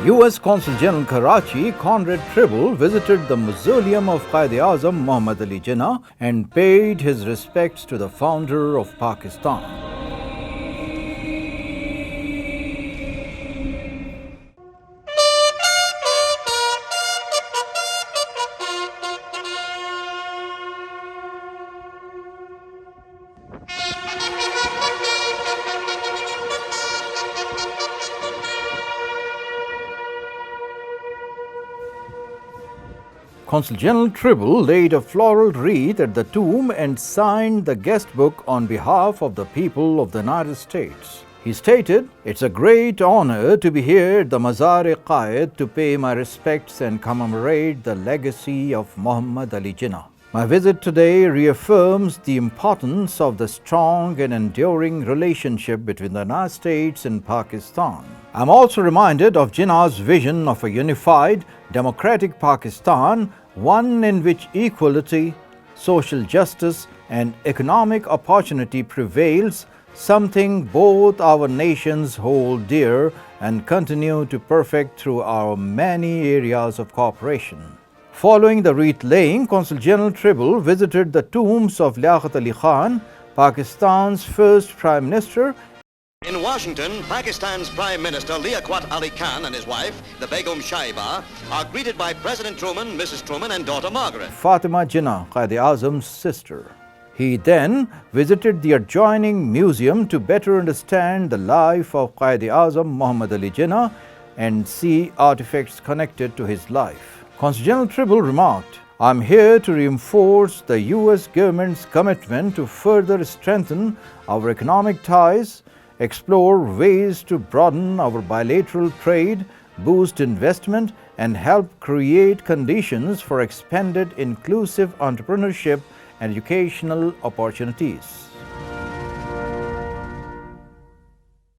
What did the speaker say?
U.S. Consul General Karachi, Conrad Tribble, visited the Mausoleum of Quaid-e-Azam Muhammad Ali Jinnah and paid his respects to the founder of Pakistan. Consul General Tribble laid a floral wreath at the tomb and signed the guestbook on behalf of the people of the United States. He stated, "It's a great honor to be here at the Mazar-e-Quaid to pay my respects and commemorate the legacy of Muhammad Ali Jinnah. My visit today reaffirms the importance of the strong and enduring relationship between the United States and Pakistan. I'm also reminded of Jinnah's vision of a unified, democratic Pakistan, one in which equality, social justice, and economic opportunity prevails, something both our nations hold dear and continue to perfect through our many areas of cooperation." Following the wreath laying, Consul General Tribble visited the tombs of Liaquat Ali Khan, Pakistan's first Prime Minister. In Washington, Pakistan's Prime Minister Liaquat Ali Khan and his wife, the Begum Shaiba, are greeted by President Truman, Mrs. Truman, and daughter Margaret. Fatima Jinnah, Quaid-e-Azam's sister. He then visited the adjoining museum to better understand the life of Quaid-e-Azam Muhammad Ali Jinnah and see artifacts connected to his life. Consul General Tribble remarked, "I'm here to reinforce the U.S. government's commitment to further strengthen our economic ties, explore ways to broaden our bilateral trade, boost investment, and help create conditions for expanded inclusive entrepreneurship and educational opportunities."